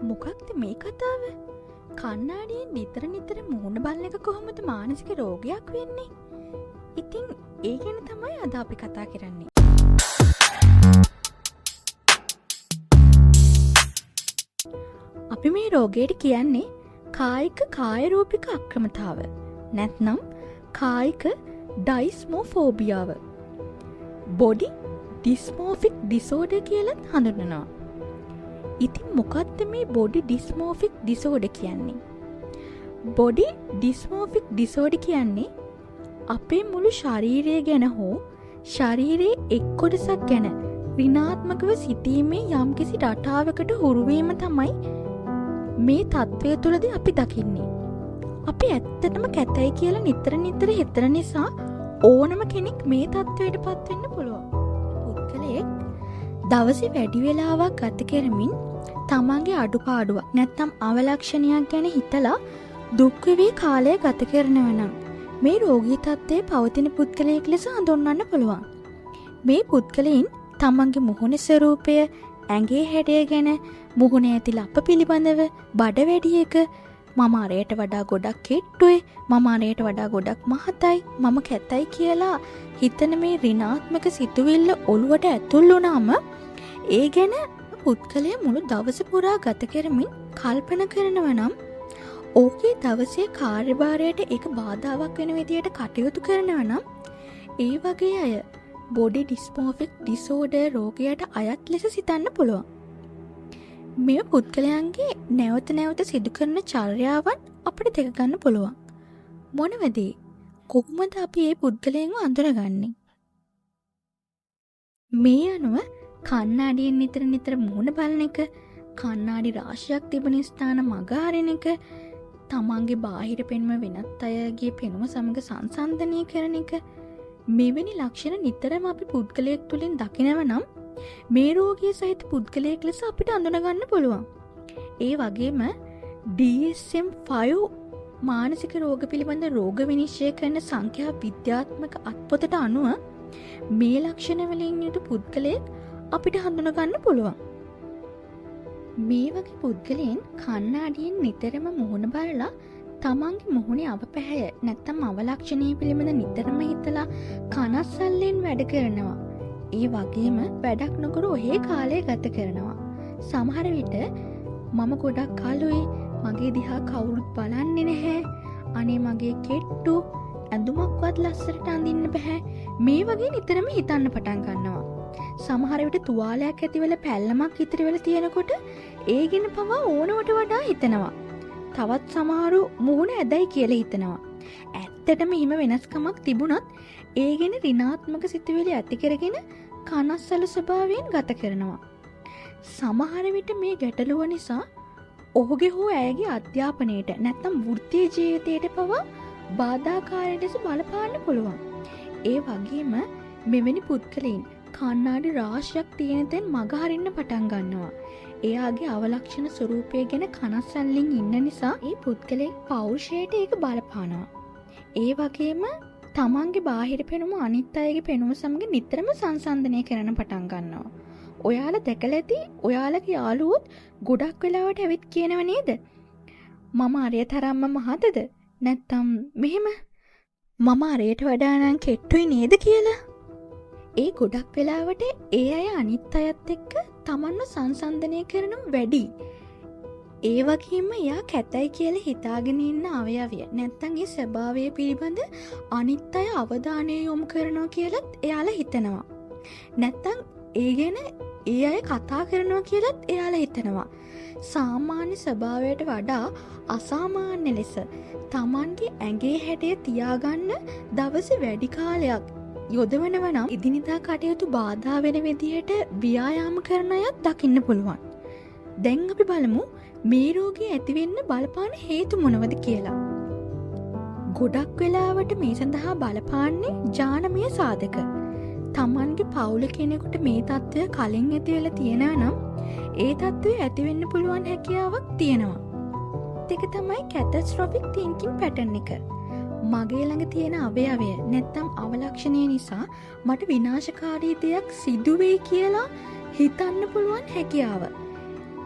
මොකක්ද මේ කතාව? කන්නාඩියෙන් නිතර නිතර මූණ බලන එක කොහොමද මානසික රෝගයක් වෙන්නේ? ඉතින් ඒ ගැන තමයි අද අපි කතා කරන්නේ. අපි මේ රෝගයට කියන්නේ කායික කායරූපික අක්‍රමතාව. නැත්නම් කායික ඩයිස්මෝෆෝබියාව. බොඩි ඩිස්මෝෆික් ඩිසෝඩර් කියලත් හඳුන්වනවා. ඉතින් මොකක්ද මේ බොඩි ඩිස්මෝෆික් ඩිසෝඩර් කියන්නේ? බොඩි ඩිස්මෝෆික් ඩිසෝඩර් කියන්නේ අපේ මුළු ශරීරය ගැන හෝ ශරීරයේ එක් කොටසක් ගැන ඍණාත්මකව සිටීමේ යම්කිසි රටාවකට හුරුවීම තමයි මේ තත්ත්වය තුළදී අපි දකින්නේ. අපි ඇත්තටම කැතයි කියලා නිතර නිතර හිතන නිසා ඕනම කෙනෙක් මේ තත්ත්වයට පත් වෙන්න පුළුවන්. පුද්ගලයෙක් දවසේ වැඩි වෙලාවක් ගත කරමින් තමන්ගේ අඩුපාඩුවක් නැත්නම් අවලක්ෂණයක් ගැන හිතලා දුක් වෙවි කාලය ගත කරනවා නම් මේ රෝගී තත්ත්වයේ පවතින පුද්ගලයෙක් ලෙස හඳුන්වන්න පුළුවන්. මේ පුද්ගලයන් තමන්ගේ මුහුණේ ස්වරූපය, ඇඟේ හැඩය ගැන, මුහුණේ ඇති ලප පිළිබඳව බඩ වැඩි එක, මම අරයට වඩා ගොඩක් කෙට්ටුයි, මම අරයට වඩා ගොඩක් මහතයි, මම කැතයි කියලා හිතන මේ ඍණාත්මක සිතුවිල්ල ඔළුවට ඇතුල් වුණාම ඒ ගැන පුද්ගලයා මුළු දවස පුරා ගත කරමින් කල්පනා කරනවා නම් ඕකේ දවසේ කාර්යභාරයට ඒක බාධාවක් වෙන විදියට කටයුතු කරනවා නම් ඒ වගේ අය බොඩි ඩිස්මෝෆික් ඩිසෝඩර් රෝගයට අයත් ලෙස සිතන්න පුළුවන්. මේ පුද්ගලයන්ගේ නැවත නැවත සිදු කරන චර්යාවන් අපිට දෙක ගන්න පුළුවන්. මොනවද? කොහොමද අපි මේ පුද්ගලයන්ව අඳුරගන්නේ? මේ අනුව කන්නාඩියෙන් නිතර නිතර මූණ බලන එක, කන්නාඩි රාශියක් තිබෙන ස්ථාන මග හරින එක, තමන්ගේ බාහිර පෙනුම වෙනත් අයගේ පෙනුම සමග සංසන්දනය කරන එක, මෙවැනි ලක්ෂණ නිතරම අපි පුද්ගලයෙක් තුළින් දකිනව නම් මේ රෝගය සහිත පුද්ගලයෙක් ලෙස අපිට අඳුනගන්න පුළුවන්. ඒ වගේම DSM-5 මානසික රෝග පිළිබඳ රෝග විනිශ්චය කරන සංඛ්‍යා විද්‍යාත්මක අත්පොතට අනුව මේ ලක්ෂණ වලින් යුතු පුද්ගලයෙක් අපිට හඳුනගන්න පුළුවන්. මේ වගේ පුද්ගලයන් කන්නාඩියෙන් නිතරම මුහුණ බලලා තමන්ගේ මුහුණේ අවපැහැය නැත්නම් අවලක්ෂණය පිළිබඳ නිතරම හිතලා කනස්සල්ලෙන් වැඩ කරනවා. ඒ වගේම වැඩක් නොකර ඔහේ කාලය ගත කරනවා. සමහර විට මම ගොඩක් කළුයි, මගේ දිහා කවුරුත් බලන්නේ නැහැ, අනේ මගේ කෙට්ටු, ඇඳුමක්වත් ලස්සනට අඳින්න බෑ, මේ වගේ නිතරම හිතන්න පටන් ගන්නවා. සමහර විට තුවාලයක් ඇතිවල පැල්ලමක් ඉතිරි වෙලා තියෙනකොට ඒ ගැන පවා ඕනවට වඩා හිතනවා. තවත් සමහරු මුහුණ ඇදයි කියලා හිතනවා. ඇත්තටම හිම වෙනස්කමක් තිබුණත් ඒ ගැන ඍණාත්මක සිතුවිලි ඇති කරගෙන කනස්සලු ස්වභාවයෙන් ගත කරනවා. සමහර විට මේ ගැටලුව නිසා ඔහුගේ හෝ ඇයගේ අධ්‍යාපනයට නැත්නම් වෘත්තීය ජීවිතයට පවා බාධාකාරී ලෙස බලපාන්න පුළුවන්. ඒ වගේම මෙවැනි පුද්ගලයන් කන්නාඩි රාශියක් තියෙන තැන් මග හරින්න පටන් ගන්නවා. එයාගේ අවලක්ෂණ ස්වරූපය ගැන කනස්සල්ලින් ඉන්න නිසා ඒ පුද්ගලයෙක් පෞරුෂයට ඒක බලපානවා. ඒ වගේම තමන්ගේ බාහිර පෙනුම අනිත් අයගේ පෙනුම සමග නිතරම සංසන්දනය කරන පටන් ගන්නවා. ඔයාලා දැකලා ඇති ඔයාලගේ යාළුවොත් ගොඩක් වෙලාවට ඇවිත් කියනව නේද? මම අරය තරම්ම මහතද? නැත්තම් මෙහෙම මම අරයට වඩා නම් කෙට්ටුයි නේද කියලා. ඒ ගොඩක් වෙලාවට ඒ අය අනිත් අයත් එක්ක තමන්ව සංසන්දනය කරනවා වැඩි. ඒ වගේම එයා කැතයි කියලා හිතාගෙන ඉන්න අවයවය නැත්තම් ඒ ස්වභාවය පිළිබඳ අනිත් අය අවධානය යොමු කරනවා කියලත් එයාලා හිතනවා. නැත්තම් ඒ ගැන ඒ අය කතා කරනවා කියලත් එයාලා හිතනවා. සාමාන්‍ය ස්වභාවයට වඩා අසාමාන්‍ය ලෙස තමන්ගේ ඇඟේ හැඩය තියාගන්න දවසේ වැඩි කාලයක් යොදවනවා නම් එදිනෙදා කටයුතු බාධා වෙන විදිහට ව්‍යායාම කරන අයත් දකින්න පුළුවන්. දැන් අපි බලමු මේ රෝගය ඇති වෙන්න බලපාන හේතු මොනවද කියලා. ගොඩක් වෙලාවට මේ සඳහා බලපාන්නේ ජානමය සාධක. තමන්ගේ පවුල කෙනෙකුට මේ තත්ත්වය කලින් ඇති වෙලා තියෙනවා නම් ඒ තත්ත්වය ඇති වෙන්න පුළුවන් හැකියාවක් තියෙනවා. ඒක තමයි catastrophic thinking pattern එක. මගේ ළඟ තියෙන අවයවය නැත්තම් අවලක්ෂණය නිසා මට විනාශකාරී දෙයක් සිදු වෙයි කියලා හිතන්න පුළුවන් හැකියාව.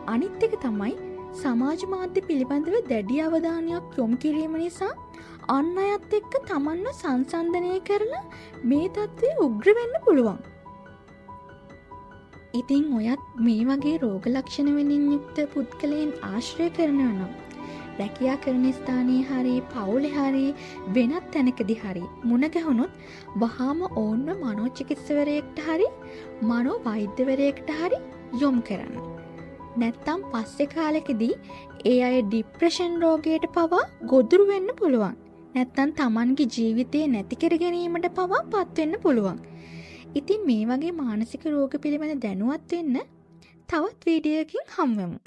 අනිත් එක තමයි සමාජ මාධ්‍ය පිළිබඳව දැඩි අවධානයක් යොමු කිරීම නිසා අන් අයත් එක්ක තමන්ව සංසන්දනය කරලා මේ තත්ත්වය උග්‍ර වෙන්න පුළුවන්. ඉතින් ඔයත් මේ වගේ රෝග ලක්ෂණ වලින් යුක්ත පුද්ගලයන් ආශ්‍රය කරනවා නම් රැකියා කරන ස්ථානයේ හරි පවුලේ හරි වෙනත් තැනකදී හරි මුණ ගැහුනොත් වහාම ඕන්ව මනෝචිකිත්සකවරයෙක්ට හරි මනෝ වෛද්‍යවරයෙක්ට හරි යොමු කරන්න. නැත්තම් පස්සේ කාලෙකදී ඒ අය ડિප්‍රෙෂන් රෝගයට පවා ගොදුරු වෙන්න පුළුවන්. නැත්තම් Tamanගේ ජීවිතේ නැති කර ගැනීමට පවා පත් වෙන්න පුළුවන්. ඉතින් මේ වගේ මානසික රෝග පිළිබඳ දැනුවත් වෙන්න තවත් වීඩියෝකින් හම්බෙමු.